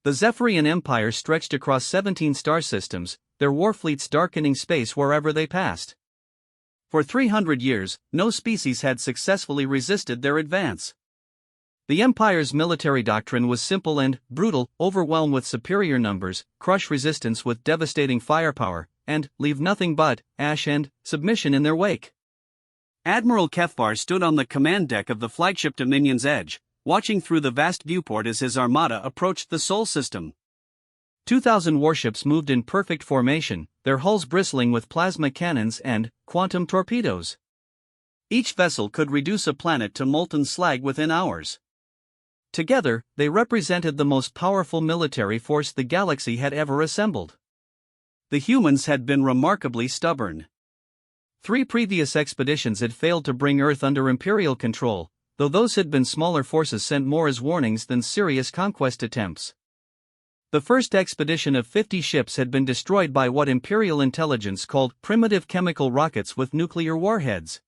The Zephyrian Empire stretched across 17 star systems, their warfleets darkening space wherever they passed. For 300 years, no species had successfully resisted their advance. The Empire's military doctrine was simple and brutal: overwhelm with superior numbers, crush resistance with devastating firepower, and leave nothing but ash and submission in their wake. Admiral Kefvar stood on the command deck of the flagship Dominion's Edge, watching through the vast viewport as his armada approached the Sol system. 2,000 warships moved in perfect formation, their hulls bristling with plasma cannons and quantum torpedoes. Each vessel could reduce a planet to molten slag within hours. Together, they represented the most powerful military force the galaxy had ever assembled. The humans had been remarkably stubborn. 3 previous expeditions had failed to bring Earth under Imperial control, though those had been smaller forces sent more as warnings than serious conquest attempts. The first expedition of 50 ships had been destroyed by what Imperial intelligence called primitive chemical rockets with nuclear warheads.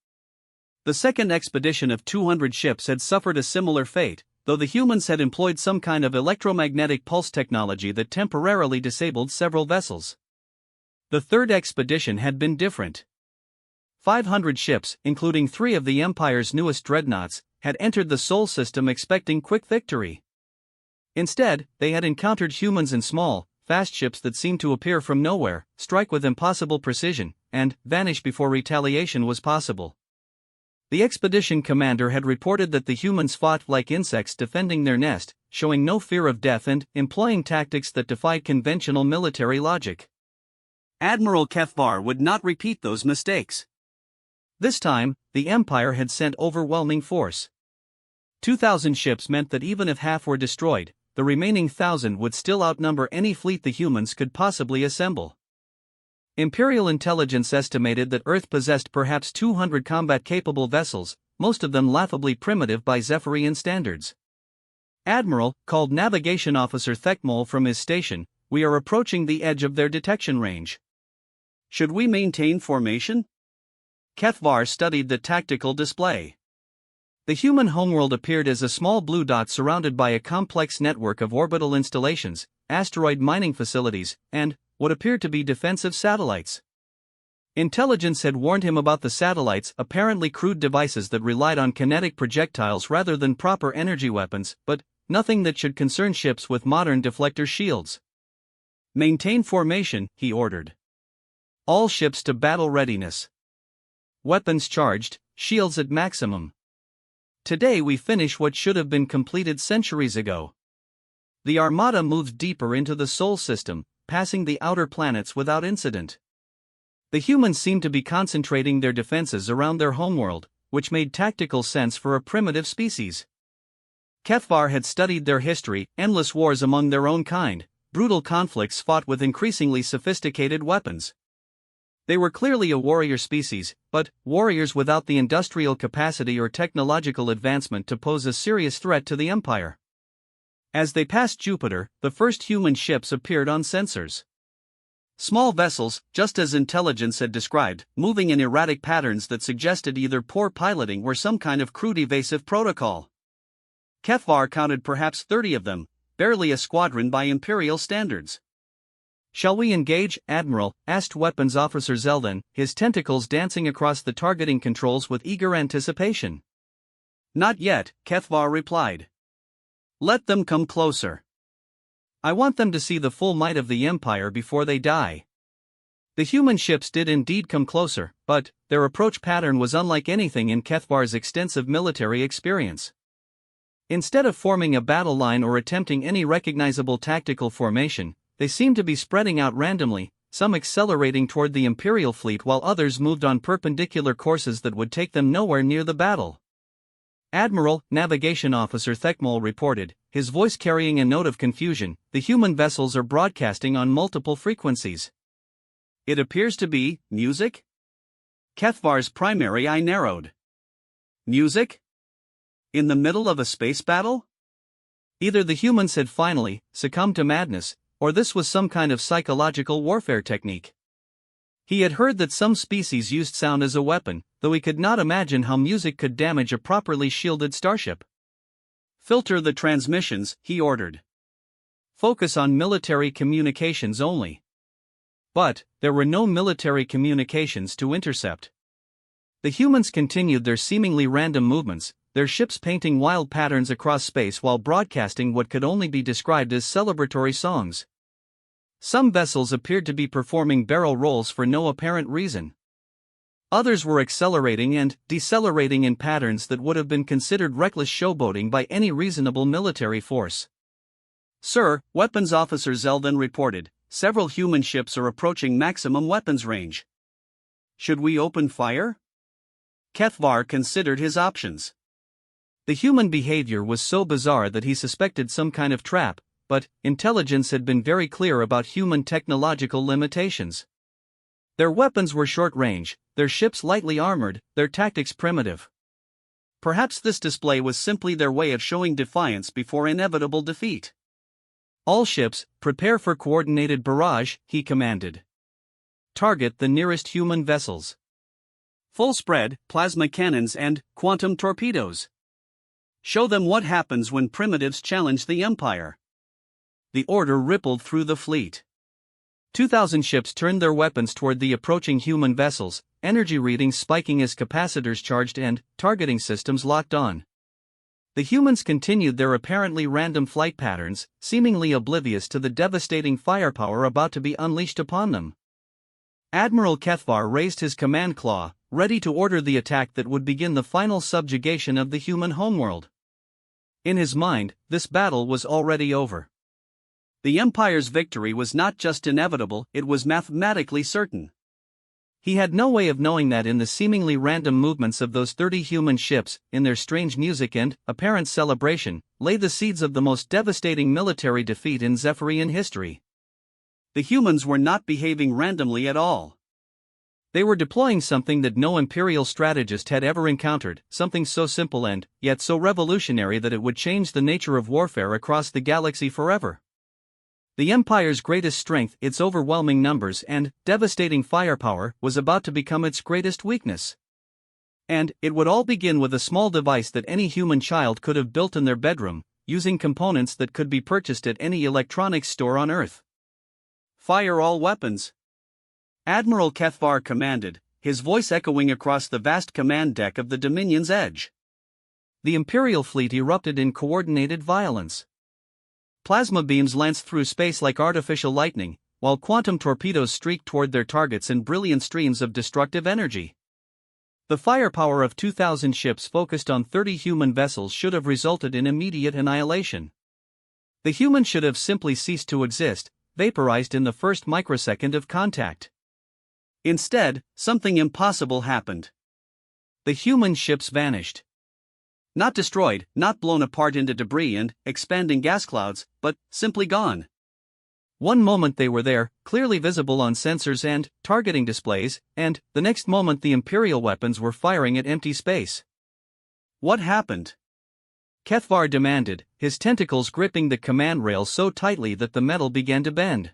The second expedition of 200 ships had suffered a similar fate, though the humans had employed some kind of electromagnetic pulse technology that temporarily disabled several vessels. The third expedition had been different. 500 ships, including 3 of the Empire's newest dreadnoughts, had entered the Sol system expecting quick victory. Instead, they had encountered humans in small, fast ships that seemed to appear from nowhere, strike with impossible precision, and vanish before retaliation was possible. The expedition commander had reported that the humans fought like insects defending their nest, showing no fear of death and employing tactics that defied conventional military logic. Admiral Kefvar would not repeat those mistakes. This time, the Empire had sent overwhelming force. 2,000 ships meant that even if half were destroyed, the remaining 1,000 would still outnumber any fleet the humans could possibly assemble. Imperial intelligence estimated that Earth possessed perhaps 200 combat-capable vessels, most of them laughably primitive by Zephyrian standards. Admiral, called Navigation Officer Thekmol from his station, "We are approaching the edge of their detection range. Should we maintain formation?" Kefvar studied the tactical display. The human homeworld appeared as a small blue dot surrounded by a complex network of orbital installations, asteroid mining facilities, and what appeared to be defensive satellites. Intelligence had warned him about the satellites, apparently crude devices that relied on kinetic projectiles rather than proper energy weapons, but nothing that should concern ships with modern deflector shields. "Maintain formation," he ordered. "All ships to battle readiness. Weapons charged, shields at maximum. Today we finish what should have been completed centuries ago." The Armada moved deeper into the Sol system, passing the outer planets without incident. The humans seemed to be concentrating their defenses around their homeworld, which made tactical sense for a primitive species. Kefvar had studied their history: endless wars among their own kind, brutal conflicts fought with increasingly sophisticated weapons. They were clearly a warrior species, but warriors without the industrial capacity or technological advancement to pose a serious threat to the Empire. As they passed Jupiter, the first human ships appeared on sensors. Small vessels, just as intelligence had described, moving in erratic patterns that suggested either poor piloting or some kind of crude evasive protocol. Kefvar counted perhaps 30 of them, barely a squadron by Imperial standards. "Shall we engage, Admiral?" asked Weapons Officer Zeldin, his tentacles dancing across the targeting controls with eager anticipation. "Not yet," Kefvar replied. "Let them come closer. I want them to see the full might of the Empire before they die." The human ships did indeed come closer, but their approach pattern was unlike anything in Kefvar's extensive military experience. Instead of forming a battle line or attempting any recognizable tactical formation, they seemed to be spreading out randomly, some accelerating toward the Imperial fleet while others moved on perpendicular courses that would take them nowhere near the battle. "Admiral," Navigation Officer Thekmol reported, his voice carrying a note of confusion, "the human vessels are broadcasting on multiple frequencies." "It appears to be music?" Kefvar's primary eye narrowed. "Music? In the middle of a space battle?" Either the humans had finally succumbed to madness, or this was some kind of psychological warfare technique. He had heard that some species used sound as a weapon, though he could not imagine how music could damage a properly shielded starship. "Filter the transmissions," he ordered. focus on military communications only. But there were no military communications to intercept. The humans continued their seemingly random movements, their ships painting wild patterns across space while broadcasting what could only be described as celebratory songs. Some vessels appeared to be performing barrel rolls for no apparent reason. Others were accelerating and decelerating in patterns that would have been considered reckless showboating by any reasonable military force. "Sir," Weapons Officer Zeldin reported, "several human ships are approaching maximum weapons range. Should we open fire?" Kethvar considered his options. The human behavior was so bizarre that he suspected some kind of trap, but intelligence had been very clear about human technological limitations. Their weapons were short-range, their ships lightly armored, their tactics primitive. Perhaps this display was simply their way of showing defiance before inevitable defeat. "All ships, prepare for coordinated barrage," he commanded. "Target the nearest human vessels. Full spread, plasma cannons and quantum torpedoes. Show them what happens when primitives challenge the Empire." The order rippled through the fleet. 2,000 ships turned their weapons toward the approaching human vessels, energy readings spiking as capacitors charged and targeting systems locked on. The humans continued their apparently random flight patterns, seemingly oblivious to the devastating firepower about to be unleashed upon them. Admiral Kethvar raised his command claw, ready to order the attack that would begin the final subjugation of the human homeworld. In his mind, this battle was already over. The Empire's victory was not just inevitable, it was mathematically certain. He had no way of knowing that in the seemingly random movements of those 30 human ships, in their strange music and apparent celebration, lay the seeds of the most devastating military defeat in Zephyrian history. The humans were not behaving randomly at all. They were deploying something that no Imperial strategist had ever encountered, something so simple and, yet so revolutionary that it would change the nature of warfare across the galaxy forever. The Empire's greatest strength, its overwhelming numbers and devastating firepower, was about to become its greatest weakness. And it would all begin with a small device that any human child could have built in their bedroom, using components that could be purchased at any electronics store on Earth. "Fire all weapons," Admiral Kethvar commanded, his voice echoing across the vast command deck of the Dominion's Edge. The Imperial fleet erupted in coordinated violence. Plasma beams lanced through space like artificial lightning, while quantum torpedoes streaked toward their targets in brilliant streams of destructive energy. The firepower of 2,000 ships focused on 30 human vessels should have resulted in immediate annihilation. The humans should have simply ceased to exist, vaporized in the first microsecond of contact. Instead, something impossible happened. The human ships vanished. Not destroyed, not blown apart into debris and expanding gas clouds, but simply gone. One moment they were there, clearly visible on sensors and targeting displays, and the next moment the Imperial weapons were firing at empty space. What happened? Kethvar demanded, his tentacles gripping the command rail so tightly that the metal began to bend.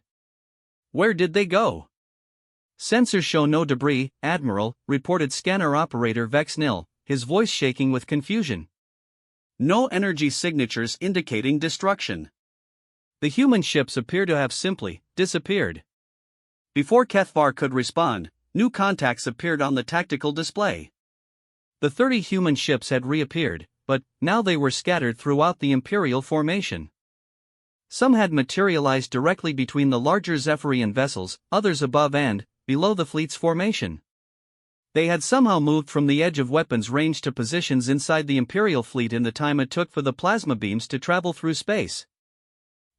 "Where did they go?" "Sensors show no debris, Admiral," reported scanner operator Vex Nil, his voice shaking with confusion. "No energy signatures indicating destruction." The human ships appear to have simply disappeared. Before Kethvar could respond, new contacts appeared on the tactical display. The 30 human ships had reappeared, but now they were scattered throughout the Imperial formation. Some had materialized directly between the larger Zephyrian vessels, others above and below the fleet's formation. They had somehow moved from the edge of weapons range to positions inside the Imperial fleet in the time it took for the plasma beams to travel through space.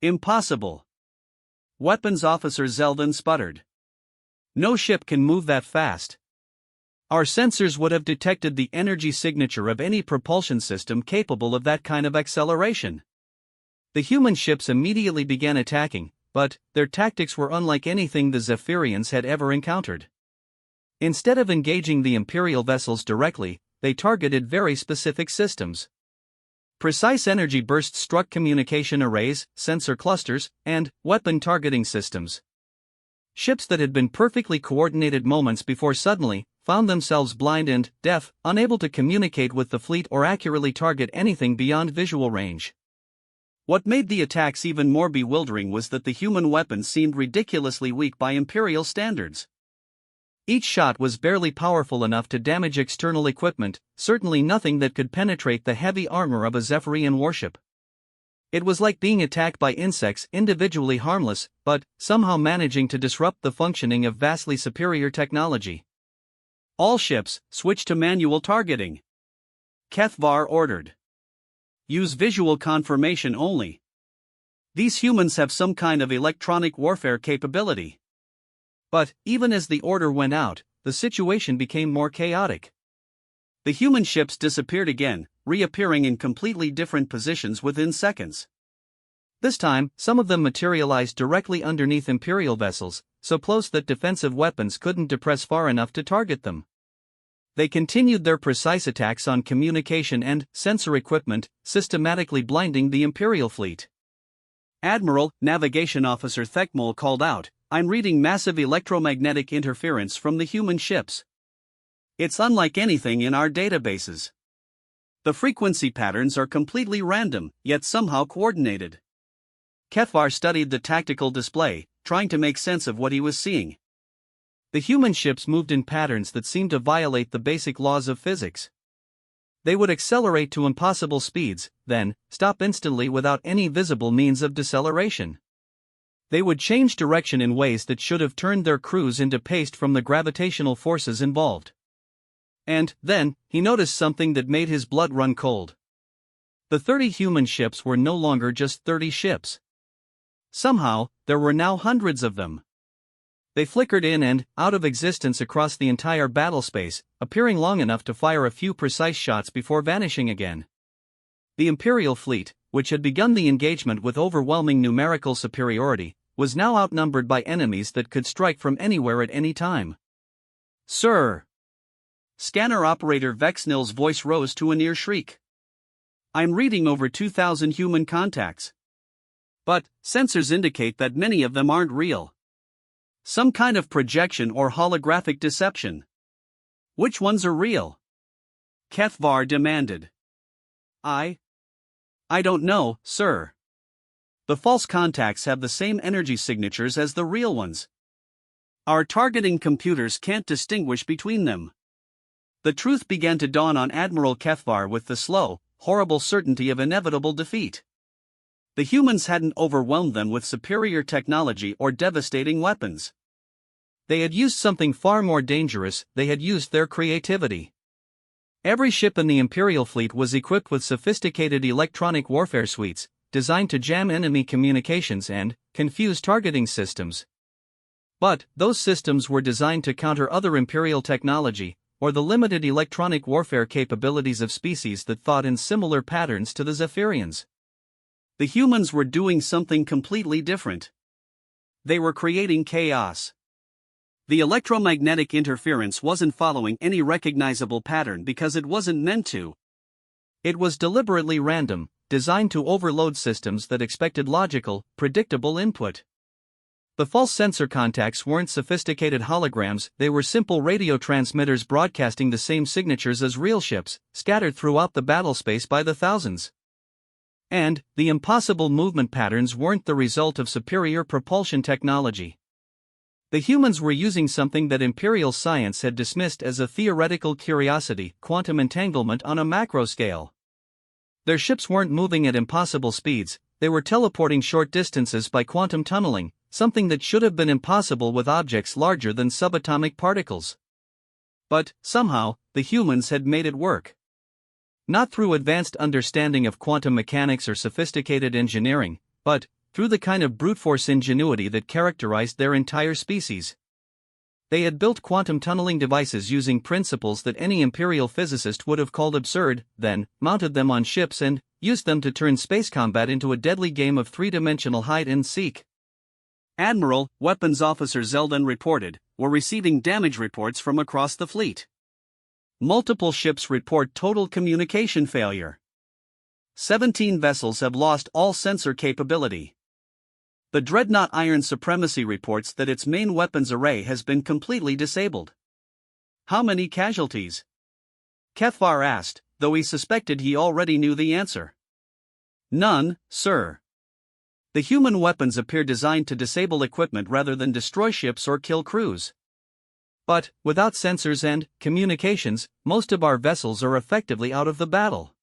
"Impossible," Weapons Officer Zeldin sputtered. "No ship can move that fast. Our sensors would have detected the energy signature of any propulsion system capable of that kind of acceleration." The human ships immediately began attacking, but their tactics were unlike anything the Zephyrians had ever encountered. Instead of engaging the Imperial vessels directly, they targeted very specific systems. Precise energy bursts struck communication arrays, sensor clusters, and weapon targeting systems. Ships that had been perfectly coordinated moments before suddenly found themselves blind and deaf, unable to communicate with the fleet or accurately target anything beyond visual range. What made the attacks even more bewildering was that the human weapons seemed ridiculously weak by Imperial standards. Each shot was barely powerful enough to damage external equipment, certainly nothing that could penetrate the heavy armor of a Zephyrian warship. It was like being attacked by insects, individually harmless, but somehow managing to disrupt the functioning of vastly superior technology. All ships, switch to manual targeting. Kethvar ordered. Use visual confirmation only. These humans have some kind of electronic warfare capability. But, even as the order went out, the situation became more chaotic. The human ships disappeared again, reappearing in completely different positions within seconds. This time, some of them materialized directly underneath Imperial vessels, so close that defensive weapons couldn't depress far enough to target them. They continued their precise attacks on communication and sensor equipment, systematically blinding the Imperial fleet. Admiral, Navigation Officer Thekmol called out, "I'm reading massive electromagnetic interference from the human ships. It's unlike anything in our databases. The frequency patterns are completely random, yet somehow coordinated." Kethvar studied the tactical display, trying to make sense of what he was seeing. The human ships moved in patterns that seemed to violate the basic laws of physics. They would accelerate to impossible speeds, then stop instantly without any visible means of deceleration. They would change direction in ways that should have turned their crews into paste from the gravitational forces involved. And then, he noticed something that made his blood run cold. The 30 human ships were no longer just 30 ships. Somehow, there were now hundreds of them. They flickered in and out of existence across the entire battlespace, appearing long enough to fire a few precise shots before vanishing again. The Imperial fleet, which had begun the engagement with overwhelming numerical superiority, was now outnumbered by enemies that could strike from anywhere at any time. "Sir!" Scanner operator Vexnil's voice rose to a near shriek. "I'm reading over 2,000 human contacts. But sensors indicate that many of them aren't real. Some kind of projection or holographic deception. Which ones are real?" Kethvar demanded. I don't know, sir. The false contacts have the same energy signatures as the real ones. Our targeting computers can't distinguish between them." The truth began to dawn on Admiral Kethvar with the slow, horrible certainty of inevitable defeat. The humans hadn't overwhelmed them with superior technology or devastating weapons. They had used something far more dangerous, they had used their creativity. Every ship in the Imperial fleet was equipped with sophisticated electronic warfare suites, designed to jam enemy communications and confuse targeting systems. But those systems were designed to counter other Imperial technology, or the limited electronic warfare capabilities of species that thought in similar patterns to the Zephyrians. The humans were doing something completely different. They were creating chaos. The electromagnetic interference wasn't following any recognizable pattern because it wasn't meant to. It was deliberately random, designed to overload systems that expected logical, predictable input. The false sensor contacts weren't sophisticated holograms, they were simple radio transmitters broadcasting the same signatures as real ships, scattered throughout the battlespace by the thousands. And the impossible movement patterns weren't the result of superior propulsion technology. The humans were using something that Imperial science had dismissed as a theoretical curiosity, quantum entanglement on a macro scale. Their ships weren't moving at impossible speeds, they were teleporting short distances by quantum tunneling, something that should have been impossible with objects larger than subatomic particles. But, somehow, the humans had made it work. Not through advanced understanding of quantum mechanics or sophisticated engineering, but through the kind of brute force ingenuity that characterized their entire species. They had built quantum tunneling devices using principles that any Imperial physicist would have called absurd, then mounted them on ships and used them to turn space combat into a deadly game of three-dimensional hide and seek. Admiral, Weapons Officer Zeldin reported, were receiving damage reports from across the fleet. Multiple ships report total communication failure. 17 vessels have lost all sensor capability. The dreadnought Iron Supremacy reports that its main weapons array has been completely disabled. How many casualties? Kethvar asked, though he suspected he already knew the answer. None, sir. The human weapons appear designed to disable equipment rather than destroy ships or kill crews. But, without sensors and communications, most of our vessels are effectively out of the battle.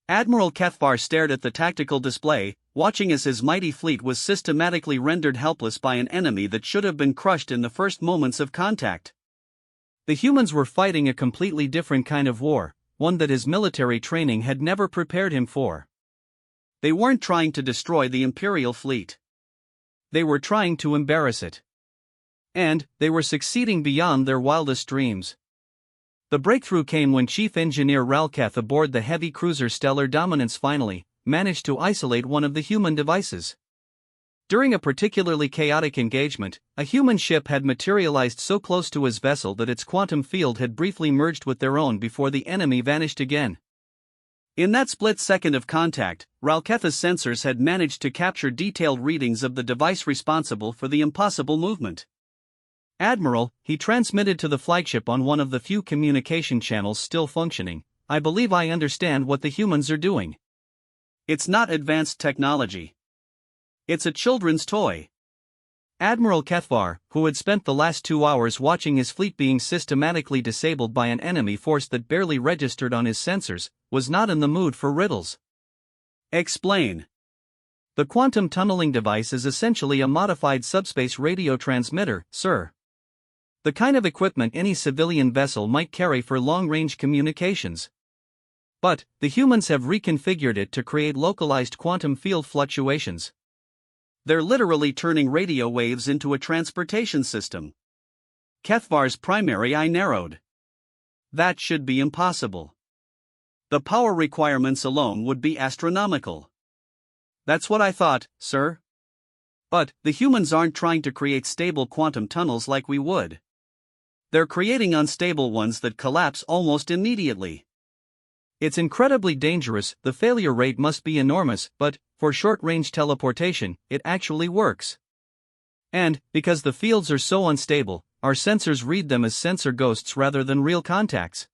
Admiral Cathbar stared at the tactical display, watching as his mighty fleet was systematically rendered helpless by an enemy that should have been crushed in the first moments of contact. The humans were fighting a completely different kind of war, one that his military training had never prepared him for. They weren't trying to destroy the Imperial fleet. They were trying to embarrass it. And they were succeeding beyond their wildest dreams. The breakthrough came when Chief Engineer Ralcath aboard the heavy cruiser Stellar Dominance finally managed to isolate one of the human devices. During a particularly chaotic engagement, a human ship had materialized so close to his vessel that its quantum field had briefly merged with their own before the enemy vanished again. In that split second of contact, Ralcath's sensors had managed to capture detailed readings of the device responsible for the impossible movement. Admiral, he transmitted to the flagship on one of the few communication channels still functioning, I believe I understand what the humans are doing. It's not advanced technology. It's a children's toy. Admiral Cathvar, who had spent the last 2 hours watching his fleet being systematically disabled by an enemy force that barely registered on his sensors, was not in the mood for riddles. Explain. The quantum tunneling device is essentially a modified subspace radio transmitter, sir. The kind of equipment any civilian vessel might carry for long-range communications. But, the humans have reconfigured it to create localized quantum field fluctuations. They're literally turning radio waves into a transportation system. Cathvar's primary eye narrowed. That should be impossible. The power requirements alone would be astronomical. That's what I thought, sir. But, the humans aren't trying to create stable quantum tunnels like we would. They're creating unstable ones that collapse almost immediately. It's incredibly dangerous, the failure rate must be enormous, but, for short-range teleportation, it actually works. And, because the fields are so unstable, our sensors read them as sensor ghosts rather than real contacts.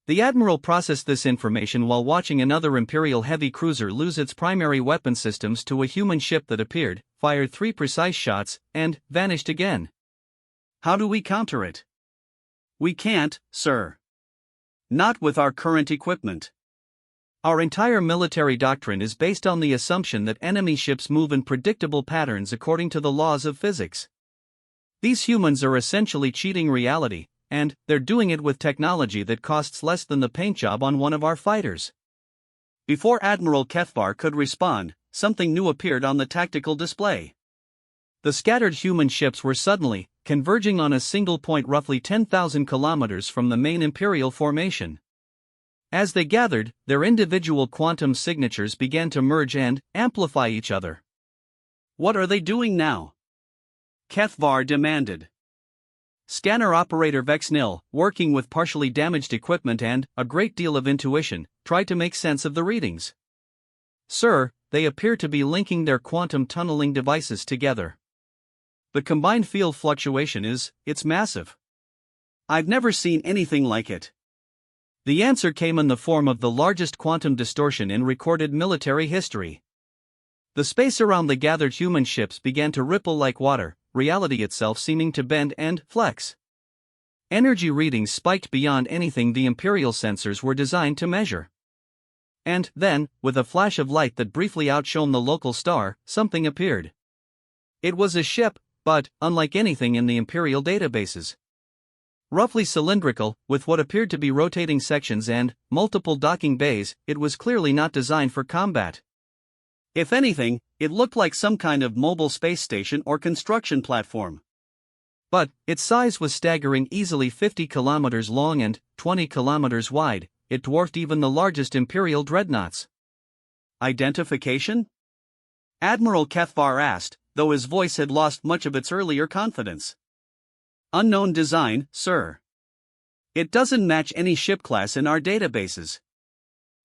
The Admiral processed this information while watching another Imperial heavy cruiser lose its primary weapon systems to a human ship that appeared, fired 3 precise shots, and vanished again. How do we counter it? We can't, sir. Not with our current equipment. Our entire military doctrine is based on the assumption that enemy ships move in predictable patterns according to the laws of physics. These humans are essentially cheating reality, and they're doing it with technology that costs less than the paint job on one of our fighters. Before Admiral Cathvar could respond, something new appeared on the tactical display. The scattered human ships were suddenly converging on a single point roughly 10,000 kilometers from the main Imperial formation. As they gathered, their individual quantum signatures began to merge and amplify each other. What are they doing now? Cathvar demanded. Scanner operator Vexnil, working with partially damaged equipment and a great deal of intuition, tried to make sense of the readings. Sir, they appear to be linking their quantum tunneling devices together. The combined field fluctuation it's massive. I've never seen anything like it. The answer came in the form of the largest quantum distortion in recorded military history. The space around the gathered human ships began to ripple like water, reality itself seeming to bend and flex. Energy readings spiked beyond anything the Imperial sensors were designed to measure. And then, with a flash of light that briefly outshone the local star, something appeared. It was a ship, but, unlike anything in the Imperial databases. Roughly cylindrical, with what appeared to be rotating sections and multiple docking bays, it was clearly not designed for combat. If anything, it looked like some kind of mobile space station or construction platform. But, its size was staggering, easily 50 kilometers long and 20 kilometers wide. It dwarfed even the largest Imperial dreadnoughts. Identification? Admiral Cathvar asked, though his voice had lost much of its earlier confidence. Unknown design, sir. It doesn't match any ship class in our databases.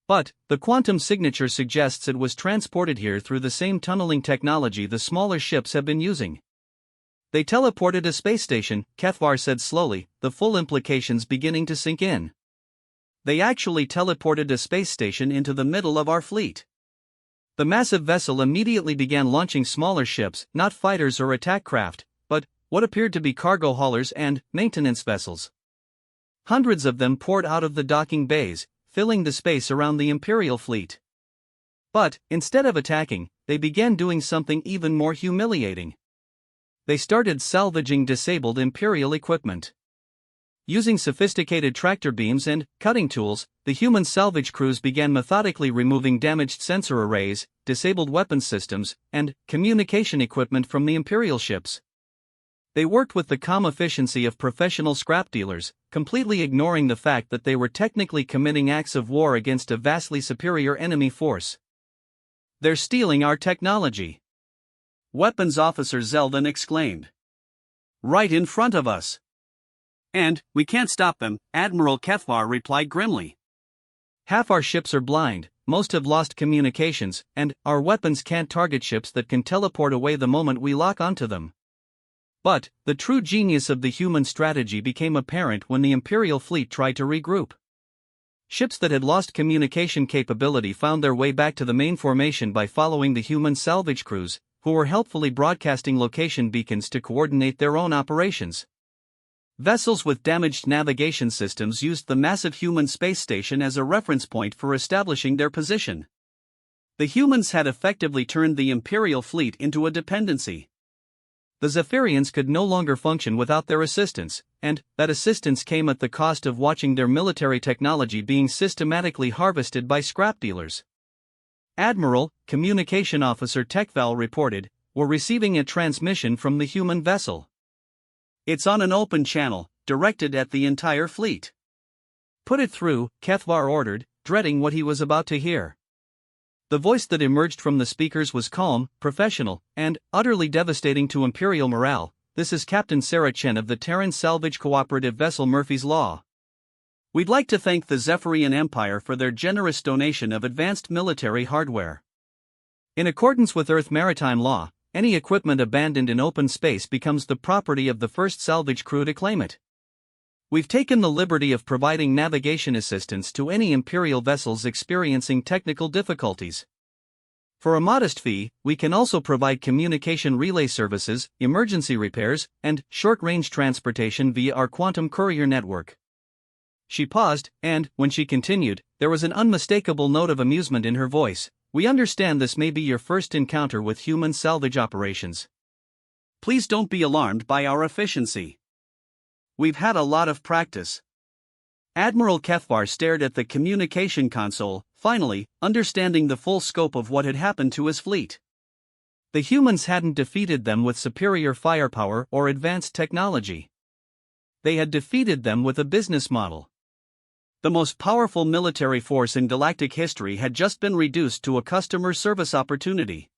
But, the quantum signature suggests it was transported here through the same tunneling technology the smaller ships have been using. They teleported a space station, Cathvar said slowly, the full implications beginning to sink in. They actually teleported a space station into the middle of our fleet. The massive vessel immediately began launching smaller ships, not fighters or attack craft, but what appeared to be cargo haulers and maintenance vessels. Hundreds of them poured out of the docking bays, filling the space around the Imperial fleet. But, instead of attacking, they began doing something even more humiliating. They started salvaging disabled Imperial equipment. Using sophisticated tractor beams and cutting tools, the human salvage crews began methodically removing damaged sensor arrays, disabled weapons systems, and communication equipment from the Imperial ships. They worked with the calm efficiency of professional scrap dealers, completely ignoring the fact that they were technically committing acts of war against a vastly superior enemy force. "They're stealing our technology," Weapons Officer Zeldin exclaimed. "Right in front of us." "And we can't stop them," Admiral Kethvar replied grimly. "Half our ships are blind, most have lost communications, and our weapons can't target ships that can teleport away the moment we lock onto them." But the true genius of the human strategy became apparent when the Imperial fleet tried to regroup. Ships that had lost communication capability found their way back to the main formation by following the human salvage crews, who were helpfully broadcasting location beacons to coordinate their own operations. Vessels with damaged navigation systems used the massive human space station as a reference point for establishing their position. The humans had effectively turned the Imperial fleet into a dependency. The Zephyrians could no longer function without their assistance, and that assistance came at the cost of watching their military technology being systematically harvested by scrap dealers. Admiral, Communication Officer Tekval reported, "We're receiving a transmission from the human vessel. It's on an open channel, directed at the entire fleet." "Put it through," Kethvar ordered, dreading what he was about to hear. The voice that emerged from the speakers was calm, professional, and utterly devastating to Imperial morale. "This is Captain Sarah Chen of the Terran Salvage Cooperative Vessel Murphy's Law. We'd like to thank the Zephyrian Empire for their generous donation of advanced military hardware. In accordance with Earth maritime law, any equipment abandoned in open space becomes the property of the first salvage crew to claim it. We've taken the liberty of providing navigation assistance to any Imperial vessels experiencing technical difficulties. For a modest fee, we can also provide communication relay services, emergency repairs, and short-range transportation via our quantum courier network." She paused, and, when she continued, there was an unmistakable note of amusement in her voice. "We understand this may be your first encounter with human salvage operations. Please don't be alarmed by our efficiency. We've had a lot of practice." Admiral Kethvar stared at the communication console, finally, understanding the full scope of what had happened to his fleet. The humans hadn't defeated them with superior firepower or advanced technology. They had defeated them with a business model. The most powerful military force in galactic history had just been reduced to a customer service opportunity.